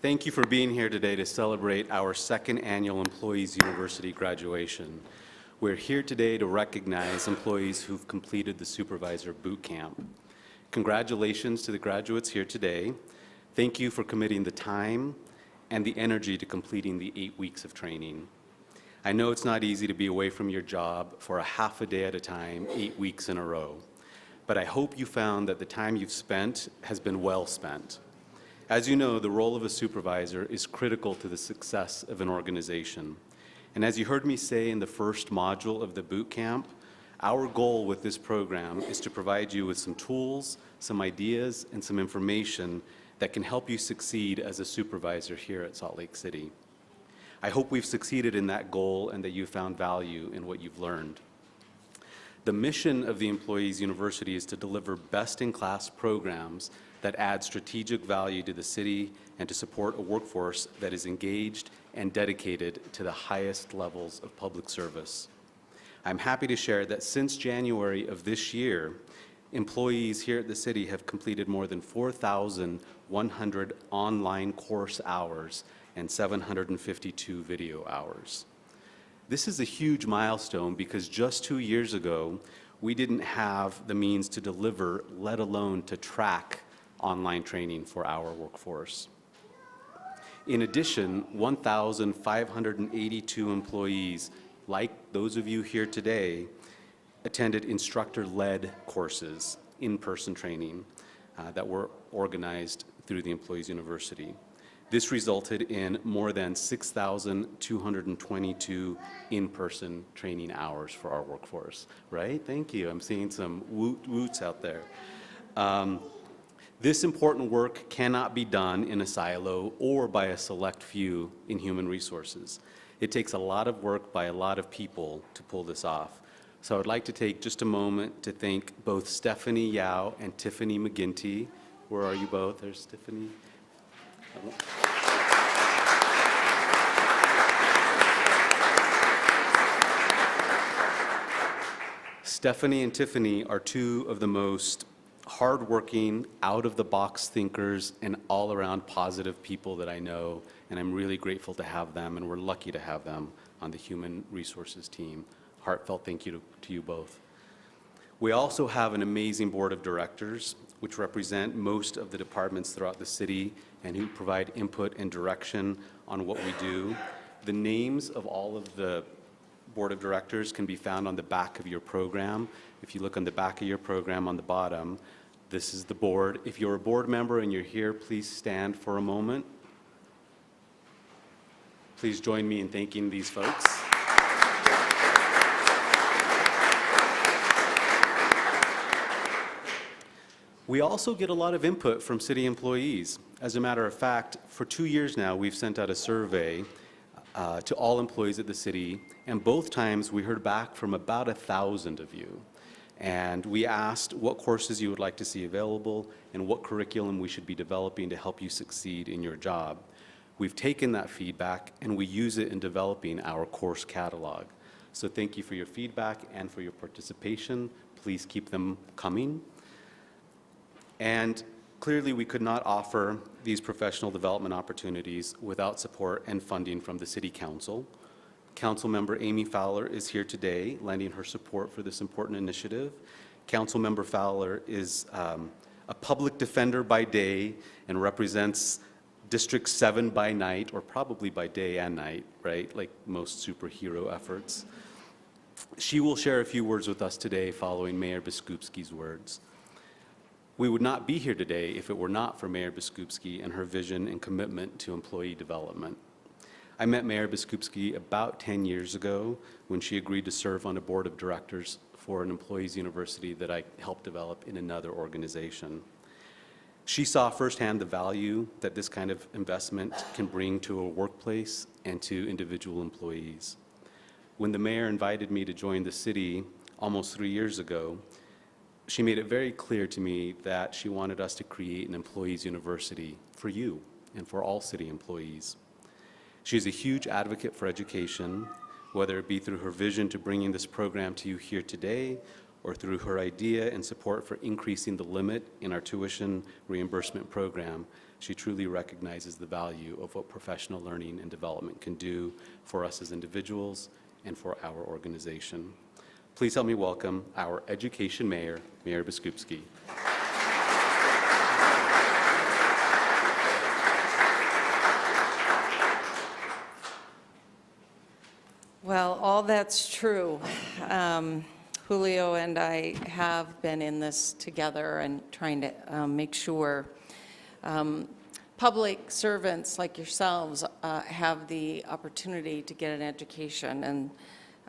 Thank you for being here today to celebrate our second annual Employees University graduation. We're here today to recognize employees who've completed the Supervisor Boot Camp. Congratulations to the graduates here today. Thank you for committing the time and the energy to completing the 8 weeks of training. I know it's not easy to be away from your job for a half a day at a time, 8 weeks in a row, but I hope you found that the time you've spent has been well spent. As you know, the role of a supervisor is critical to the success of an organization. And as you heard me say in the first module of the boot camp, our goal with this program is to provide you with some tools, some ideas, and some information that can help you succeed as a supervisor here at Salt Lake City. I hope we've succeeded in that goal and that you found value in what you've learned. The mission of the Employees University is to deliver best-in-class programs that add strategic value to the city and to support a workforce that is engaged and dedicated to the highest levels of public service. I'm happy to share that since January of this year, employees here at the city have completed more than 4,100 online course hours and 752 video hours. This is a huge milestone because just 2 years ago, we didn't have the means to deliver, let alone to track online training for our workforce. In addition, 1,582 employees, like those of you here today, attended instructor-led courses, in-person training that were organized through the Employees University. This resulted in more than 6,222 in-person training hours for our workforce, right? Thank you. I'm seeing some woots out there. This important work cannot be done in a silo or by a select few in human resources. It takes a lot of work by a lot of people to pull this off. So I'd like to take just a moment to thank both Stephanie Yao and Tiffany McGinty. Where are you both? There's Tiffany. Stephanie and Tiffany are two of the most hardworking, out-of-the-box thinkers and all-around positive people that I know, and I'm really grateful to have them, and we're lucky to have them on the Human Resources team. Heartfelt thank you to you both. We also have an amazing board of directors, which represent most of the departments throughout the city and who provide input and direction on what we do. The names of all of the board of directors can be found on the back of your program. If you look on the back of your program on the bottom, this is the board. If you're a board member and you're here, please stand for a moment. Please join me in thanking these folks. We also get a lot of input from city employees. As a matter of fact, for 2 years now, we've sent out a survey to all employees at the city, and both times we heard back from about 1,000 of you. And we asked what courses you would like to see available and what curriculum we should be developing to help you succeed in your job. We've taken that feedback and we use it in developing our course catalog. So thank you for your feedback and for your participation. Please keep them coming. And clearly, we could not offer these professional development opportunities without support and funding from the City Council. Councilmember Amy Fowler is here today, lending her support for this important initiative. Councilmember Fowler is a public defender by day and represents District 7 by night, or probably by day and night, right? Like most superhero efforts. She will share a few words with us today following Mayor Biskupski's words. We would not be here today if it were not for Mayor Biskupski and her vision and commitment to employee development. I met Mayor Biskupski about 10 years ago when she agreed to serve on a board of directors for an employees university that I helped develop in another organization. She saw firsthand the value that this kind of investment can bring to a workplace and to individual employees. When the mayor invited me to join the city almost 3 years ago, she made it very clear to me that she wanted us to create an employees university for you and for all city employees. She's a huge advocate for education, whether it be through her vision to bringing this program to you here today or through her idea and support for increasing the limit in our tuition reimbursement program, she truly recognizes the value of what professional learning and development can do for us as individuals and for our organization. Please help me welcome our Education Mayor, Mayor Biskupski. Well, all that's true. Julio and I have been in this together and trying to make sure public servants like yourselves have the opportunity to get an education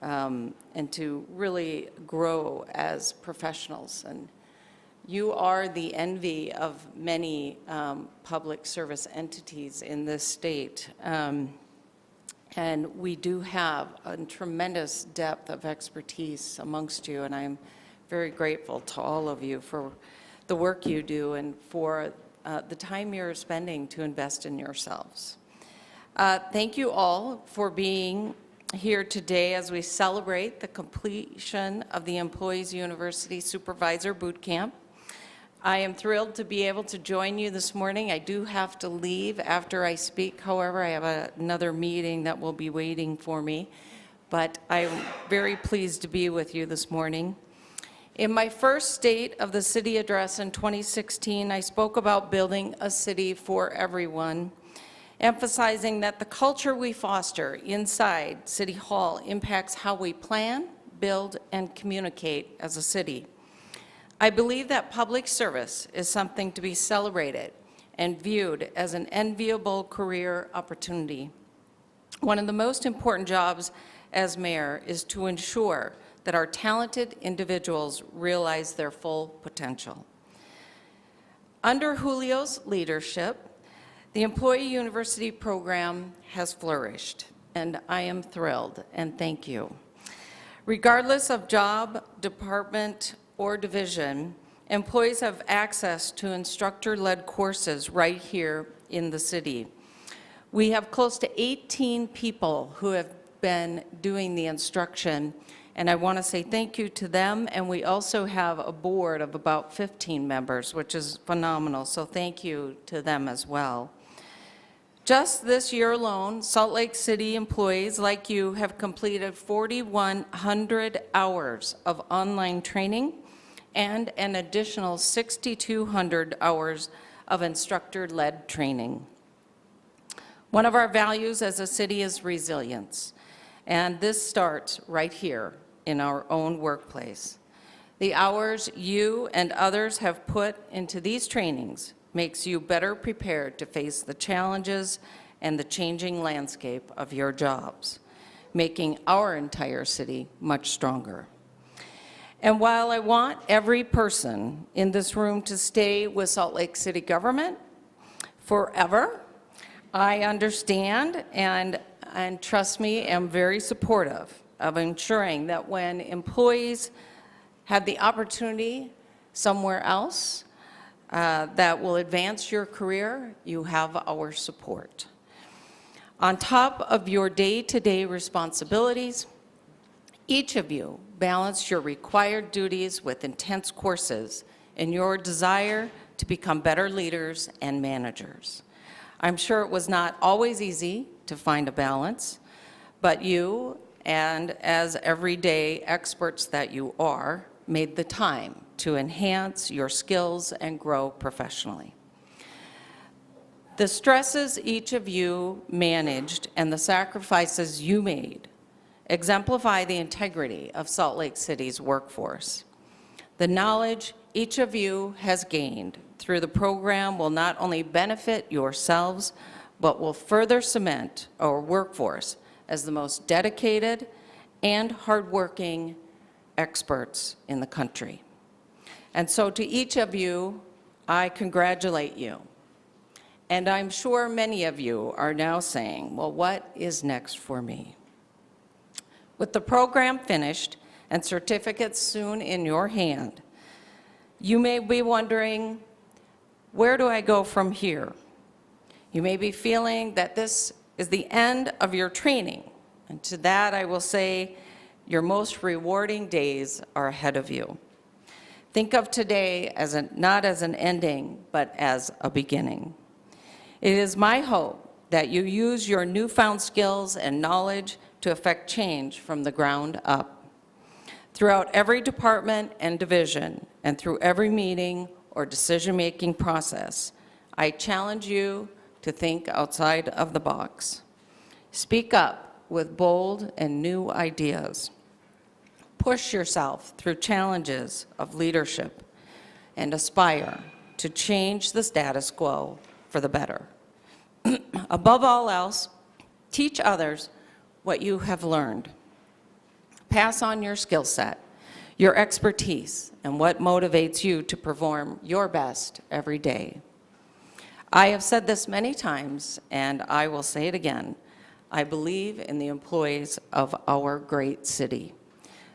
and to really grow as professionals. And you are the envy of many public service entities in this state. And we do have a tremendous depth of expertise amongst you, and I'm very grateful to all of you for the work you do and for the time you're spending to invest in yourselves. Thank you all for being here today as we celebrate the completion of the Employees University Supervisor Boot Camp. I am thrilled to be able to join you this morning. I do have to leave after I speak. However, I have another meeting that will be waiting for me, but I'm very pleased to be with you this morning. In my first State of the City address in 2016, I spoke about building a city for everyone, emphasizing that the culture we foster inside City Hall impacts how we plan, build, and communicate as a city. I believe that public service is something to be celebrated and viewed as an enviable career opportunity. One of the most important jobs as mayor is to ensure that our talented individuals realize their full potential. Under Julio's leadership, the Employee University program has flourished, and I am thrilled, and thank you. Regardless of job, department, or division, employees have access to instructor-led courses right here in the city. We have close to 18 people who have been doing the instruction, and I want to say thank you to them, and we also have a board of about 15 members, which is phenomenal, so thank you to them as well. Just this year alone, Salt Lake City employees like you have completed 4,100 hours of online training and an additional 6,200 hours of instructor-led training. One of our values as a city is resilience, and this starts right here in our own workplace. The hours you and others have put into these trainings makes you better prepared to face the challenges and the changing landscape of your jobs, making our entire city much stronger. And while I want every person in this room to stay with Salt Lake City government forever, I understand and trust me, am very supportive of ensuring that when employees have the opportunity somewhere else that will advance your career, you have our support. On top of your day-to-day responsibilities, each of you balance your required duties with intense courses in your desire to become better leaders and managers. I'm sure it was not always easy to find a balance, but you, and as everyday experts that you are, made the time to enhance your skills and grow professionally. The stresses each of you managed and the sacrifices you made exemplify the integrity of Salt Lake City's workforce. The knowledge each of you has gained through the program will not only benefit yourselves, but will further cement our workforce as the most dedicated and hardworking experts in the country. And so to each of you, I congratulate you. And I'm sure many of you are now saying, well, what is next for me? With the program finished and certificates soon in your hand, you may be wondering, where do I go from here? You may be feeling that this is the end of your training. And to that I will say, your most rewarding days are ahead of you. Think of today as not as an ending, but as a beginning. It is my hope that you use your newfound skills and knowledge to affect change from the ground up. Throughout every department and division, and through every meeting or decision-making process, I challenge you to think outside of the box. Speak up with bold and new ideas. Push yourself through challenges of leadership and aspire to change the status quo for the better. Above all else, teach others what you have learned. Pass on your skill set, your expertise, and what motivates you to perform your best every day. I have said this many times, and I will say it again. I believe in the employees of our great city.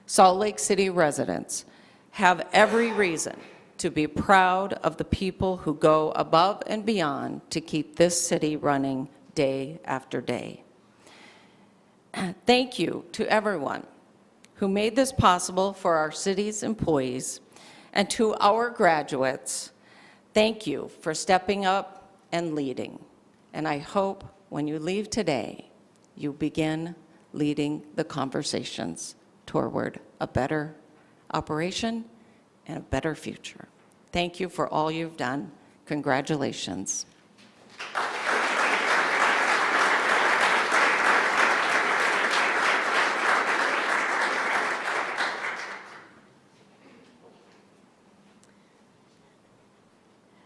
Salt Lake City residents have every reason to be proud of the people who go above and beyond to keep this city running day after day. Thank you to everyone who made this possible for our city's employees, and to our graduates, thank you for stepping up and leading. And I hope when you leave today, you begin leading the conversations toward a better operation and a better future. Thank you for all you've done. Congratulations.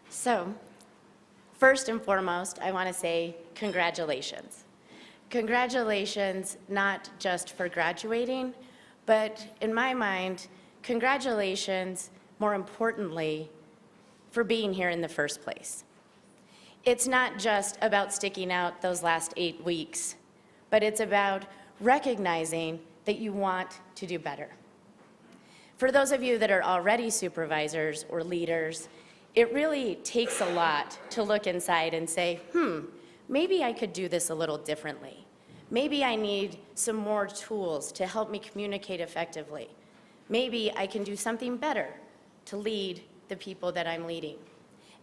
So, first and foremost, I want to say congratulations. Congratulations not just for graduating, but in my mind, congratulations, more importantly, for being here in the first place. It's not just about sticking out those last 8 weeks, but it's about recognizing that you want to do better. For those of you that are already supervisors or leaders, it really takes a lot to look inside and say, maybe I could do this a little differently. Maybe I need some more tools to help me communicate effectively. Maybe I can do something better to lead the people that I'm leading.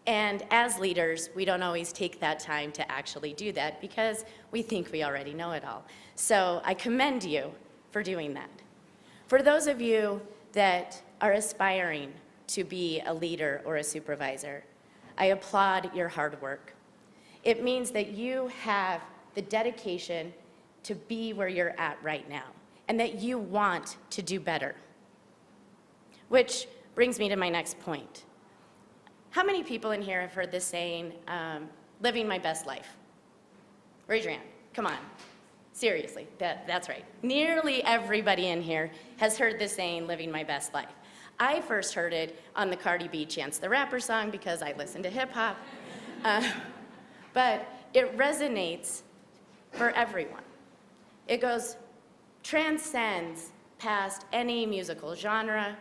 And as leaders, we don't always take that time to actually do that because we think we already know it all. So I commend you for doing that. For those of you that are aspiring to be a leader or a supervisor, I applaud your hard work. It means that you have the dedication to be where you're at right now, and that you want to do better. Which brings me to my next point. How many people in here have heard this saying, living my best life? Raise your hand, come on. Seriously, that's right. Nearly everybody in here has heard this saying, living my best life. I first heard it on the Cardi B Chance the Rapper song because I listen to hip hop. But it resonates for everyone. It transcends past any musical genre,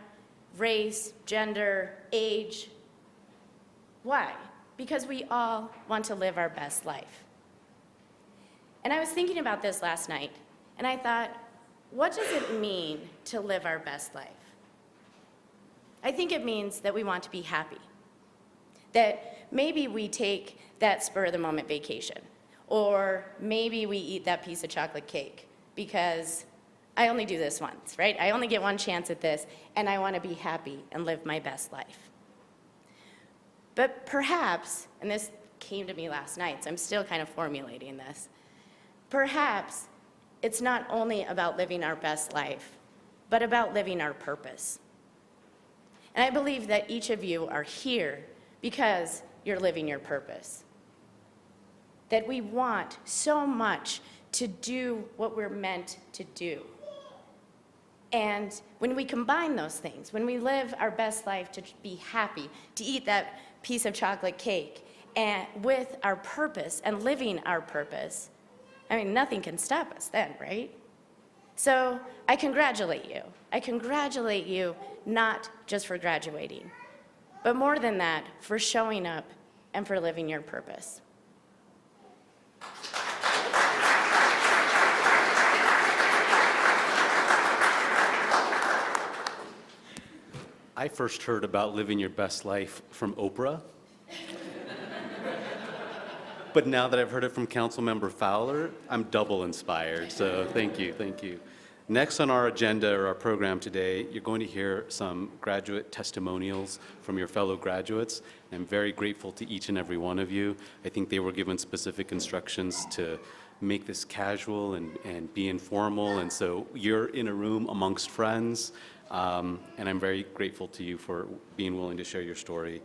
race, gender, age. Why? Because we all want to live our best life. And I was thinking about this last night, and I thought, what does it mean to live our best life? I think it means that we want to be happy. That maybe we take that spur-of-the-moment vacation, or maybe we eat that piece of chocolate cake because I only do this once, right? I only get one chance at this, and I want to be happy and live my best life. But perhaps, and this came to me last night, so I'm still kind of formulating this, perhaps it's not only about living our best life, but about living our purpose. And I believe that each of you are here because you're living your purpose. That we want so much to do what we're meant to do. And when we combine those things, when we live our best life to be happy, to eat that piece of chocolate cake, and with our purpose and living our purpose, I mean, nothing can stop us then, right? So I congratulate you. I congratulate you not just for graduating, but more than that, for showing up and for living your purpose. I first heard about living your best life from Oprah. But now that I've heard it from Councilmember Fowler, I'm double inspired, so thank you, thank you. Next on our agenda or our program today, you're going to hear some graduate testimonials from your fellow graduates. I'm very grateful to each and every one of you. I think they were given specific instructions to make this casual and be informal, and so you're in a room amongst friends, and I'm very grateful to you for being willing to share your story.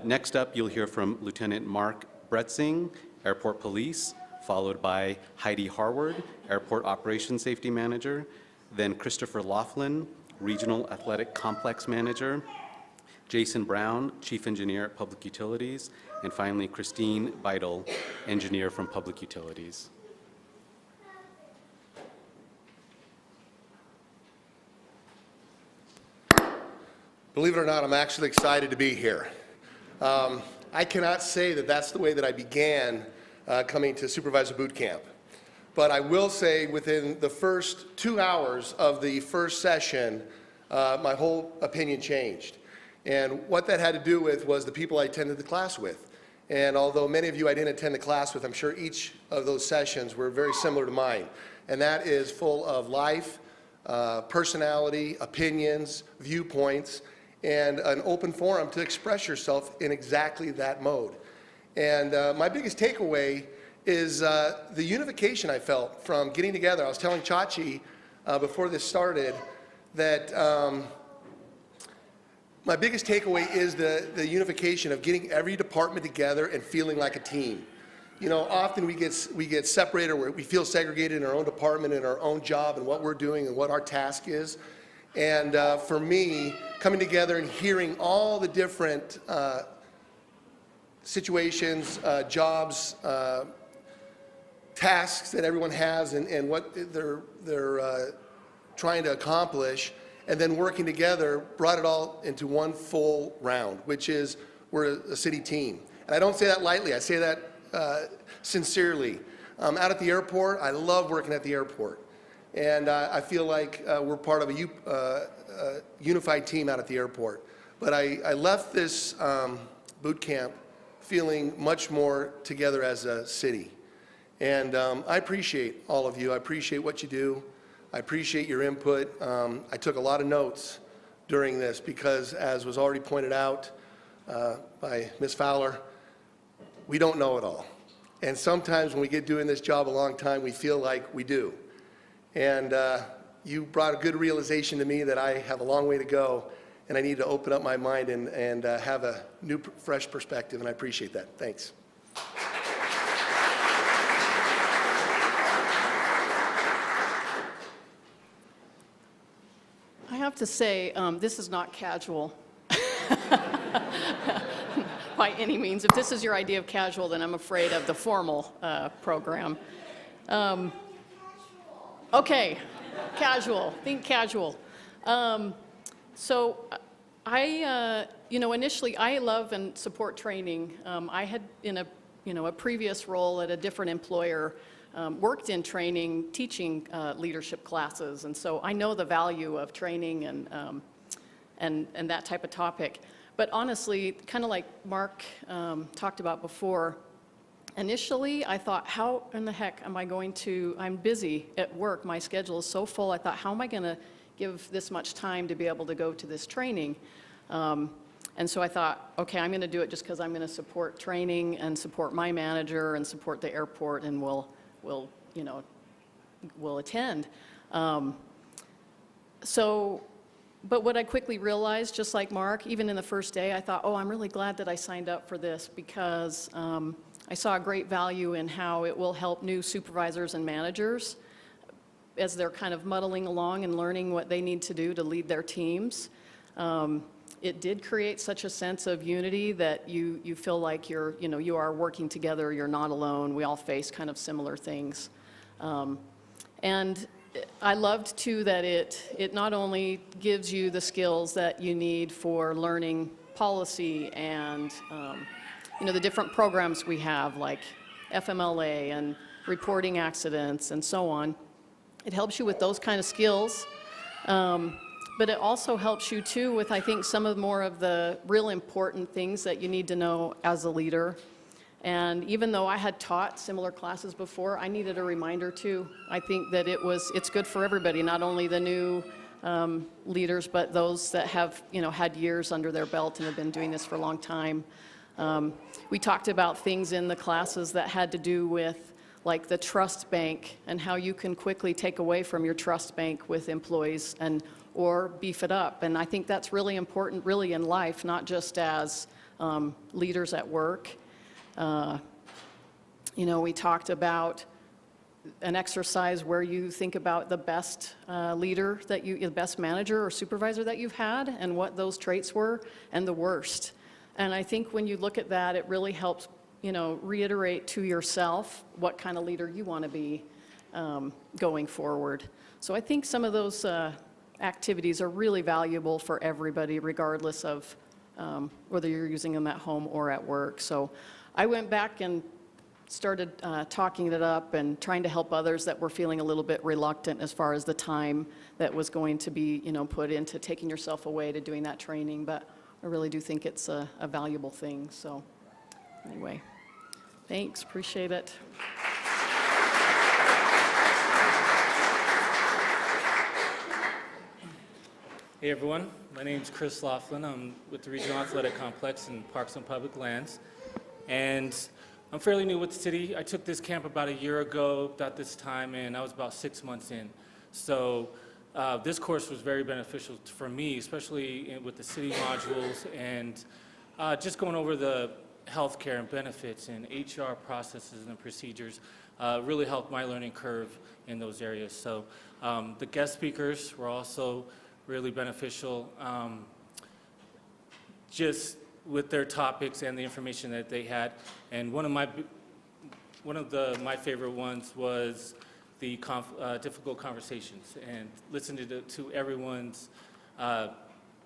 Next up, you'll hear from Lieutenant Mark Bretzing, Airport Police, followed by Heidi Harward, Airport Operations Safety Manager, then Christopher Laughlin, Regional Athletic Complex Manager, Jason Brown, Chief Engineer at Public Utilities, and finally Christine Beidel, Engineer from Public Utilities. Believe it or not, I'm actually excited to be here. I cannot say that that's the way that I began coming to Supervisor Boot Camp. But I will say within the first 2 hours of the first session, my whole opinion changed. And what that had to do with was the people I attended the class with. And although many of you I didn't attend the class with, I'm sure each of those sessions were very similar to mine. And that is full of life, personality, opinions, viewpoints, and an open forum to express yourself in exactly that mode. And my biggest takeaway is the unification I felt from getting together. I was telling Chachi before this started that my biggest takeaway is the unification of getting every department together and feeling like a team. You know, often we get separated, or we feel segregated in our own department, in our own job, and what we're doing and what our task is. And for me, coming together and hearing all the different situations, jobs, tasks that everyone has, and what they're trying to accomplish, and then working together, brought it all into one full round, which is we're a city team. And I don't say that lightly. I say that sincerely. Out at the airport, I love working at the airport. And I feel like we're part of a unified team out at the airport. But I left this boot camp feeling much more together as a city. And I appreciate all of you. I appreciate what you do. I appreciate your input. I took a lot of notes during this because, as was already pointed out by Ms. Fowler, we don't know it all. And sometimes when we get doing this job a long time, we feel like we do. And you brought a good realization to me that I have a long way to go, and I need to open up my mind and have a new, fresh perspective, and I appreciate that. Thanks. I have to say, this is not casual by any means. If this is your idea of casual, then I'm afraid of the formal program. Okay, casual, think casual. So initially I love and support training. I had in a previous role at a different employer worked in training, teaching leadership classes, and so I know the value of training and that type of topic. But honestly, kind of like Mark talked about before, initially I thought, how in the heck am I going to, I'm busy at work, my schedule is so full, I thought, how am I going to give this much time to be able to go to this training? And so I thought, okay, I'm going to do it just because I'm going to support training and support my manager and support the airport, and we'll attend. But what I quickly realized, just like Mark, even in the first day, I thought, oh, I'm really glad that I signed up for this because I saw a great value in how it will help new supervisors and managers as they're kind of muddling along and learning what they need to do to lead their teams. It did create such a sense of unity that you feel like you are working together, you're not alone, we all face kind of similar things. And I loved too that it not only gives you the skills that you need for learning policy and the different programs we have like FMLA and reporting accidents and so on. It helps you with those kind of skills. But it also helps you too with, I think, some of more of the real important things that you need to know as a leader. And even though I had taught similar classes before, I needed a reminder too. I think that it's good for everybody, not only the new leaders, but those that have, had years under their belt and have been doing this for a long time. We talked about things in the classes that had to do with like the trust bank and how you can quickly take away from your trust bank with employees or beef it up. And I think that's really important really in life, not just as leaders at work. We talked about an exercise where you think about the best leader the best manager or supervisor that you've had and what those traits were, and the worst. And I think when you look at that, it really helps, reiterate to yourself what kind of leader you want to be going forward. So I think some of those activities are really valuable for everybody, regardless of whether you're using them at home or at work. So I went back and started talking it up and trying to help others that were feeling a little bit reluctant as far as the time that was going to be, put into taking yourself away to doing that training. But I really do think it's a valuable thing. So anyway, thanks, appreciate it. Hey everyone, my name is Chris Laughlin. I'm with the Regional Athletic Complex in Parks and Public Lands. And I'm fairly new with the city. I took this camp about a year ago, about this time, and I was about 6 months in. So this course was very beneficial for me, especially with the city modules and just going over the healthcare and benefits and HR processes and procedures really helped my learning curve in those areas. So the guest speakers were also really beneficial, just with their topics and the information that they had. And one of my favorite ones was the difficult conversations, and listening to everyone's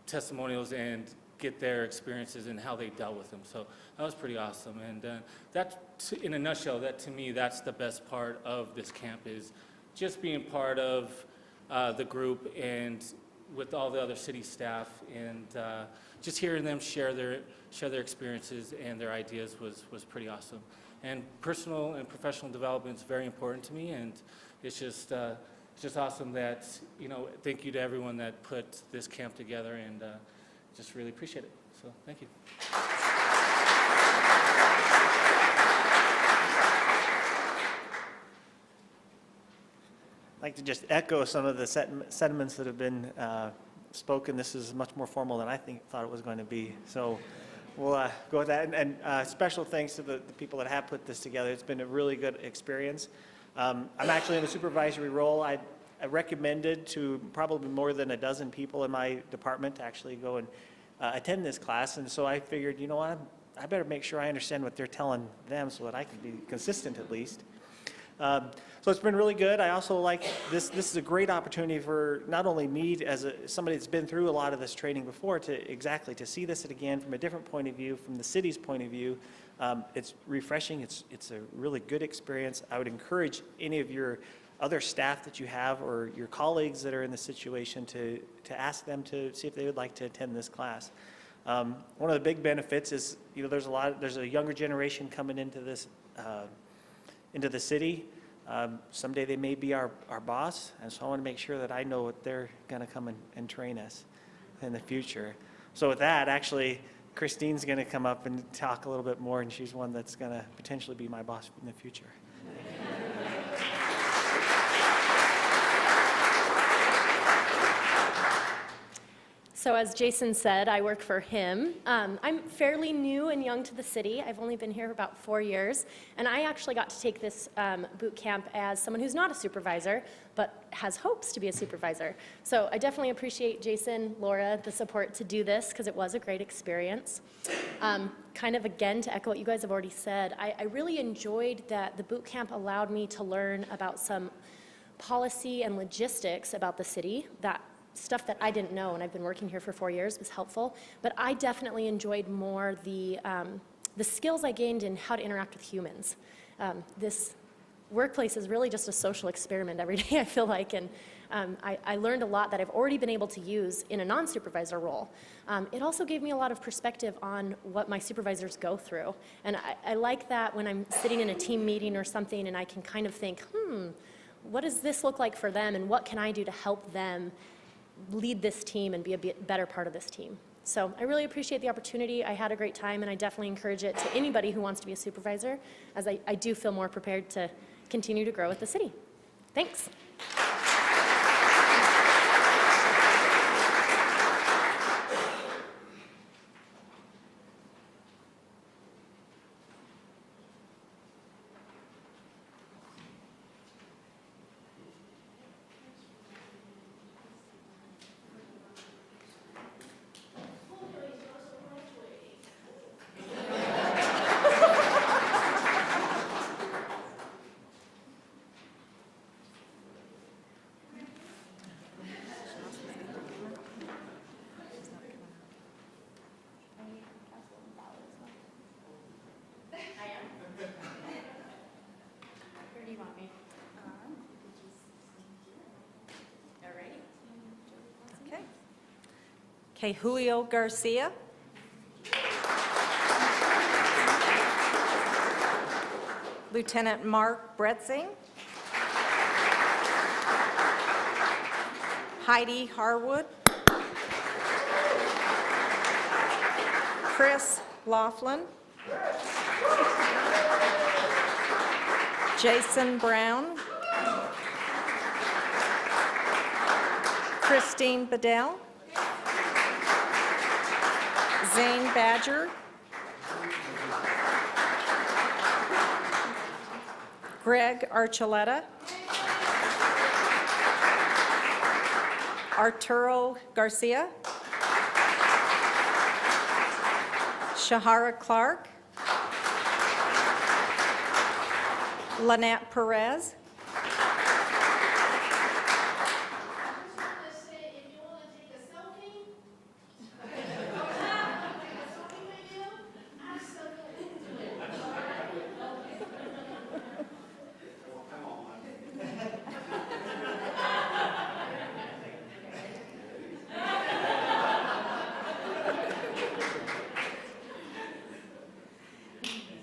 testimonials and get their experiences and how they dealt with them. So that was pretty awesome. And in a nutshell, to me, that's the best part of this camp, is just being part of the group and with all the other city staff, and just hearing them share their experiences and their ideas was pretty awesome. And personal and professional development is very important to me, and it's just awesome that, thank you to everyone that put this camp together, and just really appreciate it. So thank you. I'd like to just echo some of the sentiments that have been spoken. This is much more formal than I thought it was going to be. So we'll go with that. And special thanks to the people that have put this together. It's been a really good experience. I'm actually in a supervisory role. I recommended to probably more than a dozen people in my department to actually go and attend this class. And so I figured, you know what, I better make sure I understand what they're telling them so that I can be consistent at least. So it's been really good. I also like this. This is a great opportunity for not only me as somebody that's been through a lot of this training before to see this again from a different point of view, from the city's point of view. It's refreshing. It's a really good experience. I would encourage any of your other staff that you have or your colleagues that are in the situation to ask them to see if they would like to attend this class. One of the big benefits is, there's a younger generation coming into this into the city. Someday they may be our boss, and so I want to make sure that I know what they're going to come and train us in the future. So with that, actually, Christine's going to come up and talk a little bit more, and she's one that's going to potentially be my boss in the future. So as Jason said, I work for him. I'm fairly new and young to the city. I've only been here about 4 years, and I actually got to take this boot camp as someone who's not a supervisor, but has hopes to be a supervisor. So I definitely appreciate Jason, Laura, the support to do this, because it was a great experience. Kind of again, to echo what you guys have already said, I really enjoyed that the boot camp allowed me to learn about some policy and logistics about the city. That stuff that I didn't know, and I've been working here for 4 years, was helpful. But I definitely enjoyed more the skills I gained in how to interact with humans. This workplace is really just a social experiment every day, I feel like, and I learned a lot that I've already been able to use in a non-supervisor role. It also gave me a lot of perspective on what my supervisors go through. And I like that when I'm sitting in a team meeting or something and I can kind of think, what does this look like for them and what can I do to help them lead this team and be a better part of this team? So I really appreciate the opportunity. I had a great time, and I definitely encourage it to anybody who wants to be a supervisor, as I do feel more prepared to continue to grow with the city. Thanks. Where do you want me? All right. Okay. Okay, Julio Garcia. Lieutenant Mark Bretzing. Heidi Harwood. Chris Laughlin. Jason Brown. Christine Bedell. Zane Badger. Greg Archuleta. Arturo Garcia. Shahara Clark. Lynette Perez.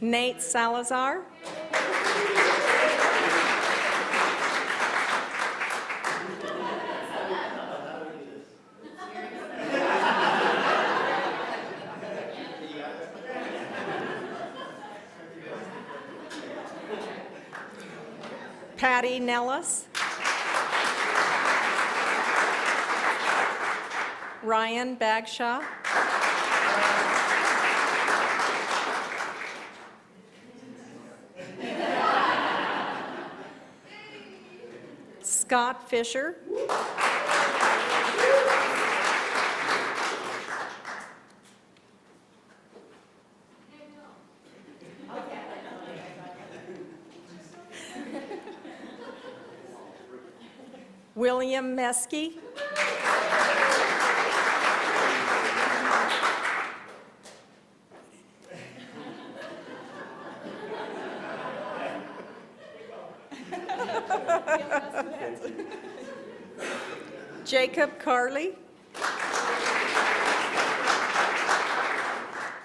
Nate Salazar. Patty Nellis. Ryan Bagshaw. Scott Fisher. William Meskey. Jacob Carley.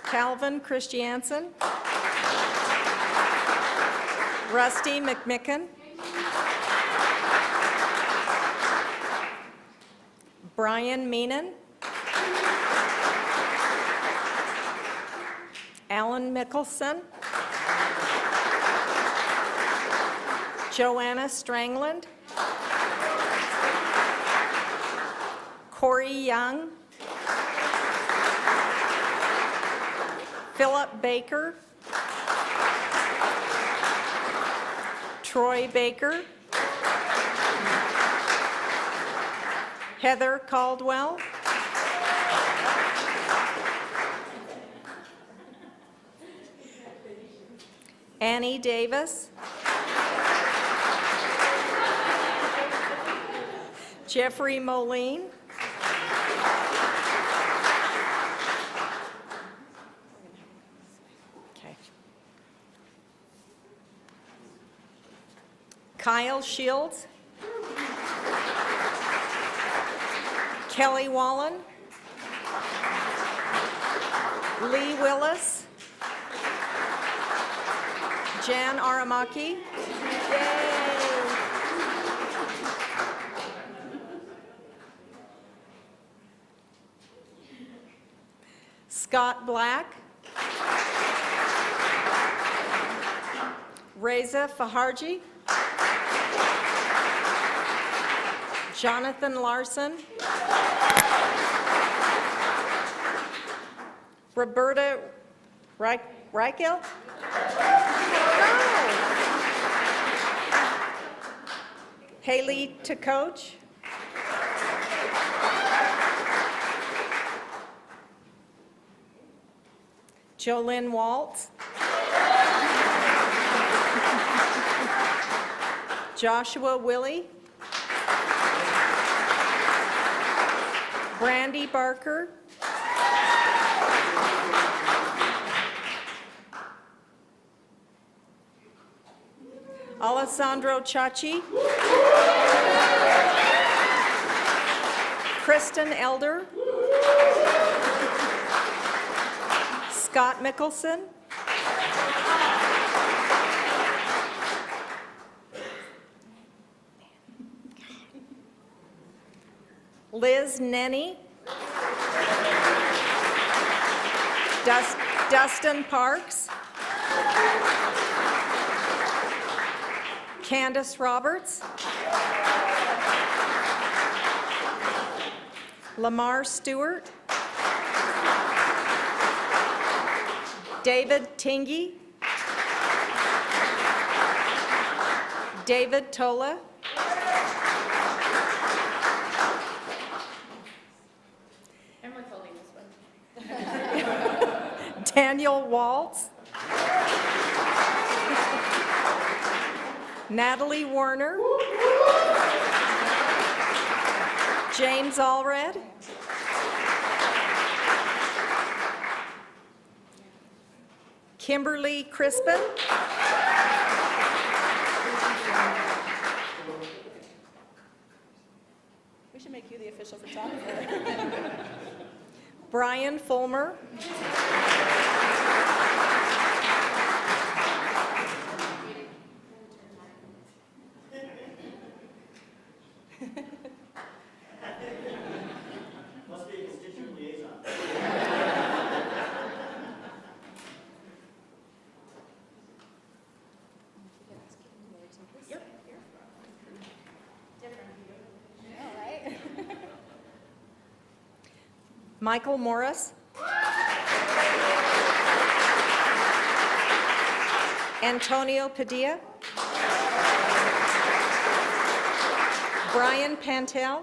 Calvin Christiansen. Rusty McMicken. Brian Meenan. Alan Mickelson. Joanna Strangland. Corey Young. Philip Baker. Troy Baker. Heather Caldwell. Annie Davis. Jeffrey Moline. Okay. Kyle Shields. Kelly Wallen, Lee Willis, Jan Aramaki. Scott Black, Reza Faharji, Jonathan Larson, Roberta Reichel? Haley Takoch, Jolynn Waltz, Joshua Willie, Brandy Barker, Alessandro Chachi, Kristen Elder, Scott Mickelson, Liz Nenny, Dustin Parks, Candace Roberts, Lamar Stewart, David Tingy, David Tola, And we're holding this one. Daniel Waltz, Natalie Werner, James Allred, Kimberly Crispin, We should make you the official photographer. Brian Fulmer, Must be a constituent liaison. Michael Morris, Antonio Padilla, Brian Pantel,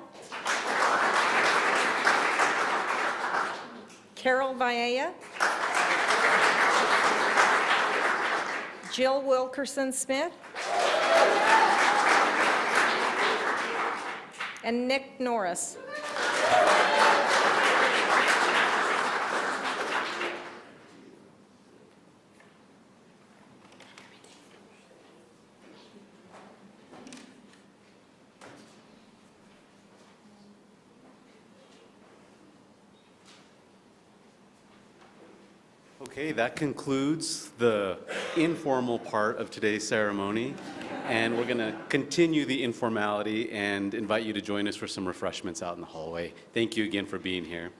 Carol Viella, Jill Wilkerson Smith, and Nick Norris. Okay, that concludes the informal part of today's ceremony, and we're going to continue the informality and invite you to join us for some refreshments out in the hallway. Thank you again for being here.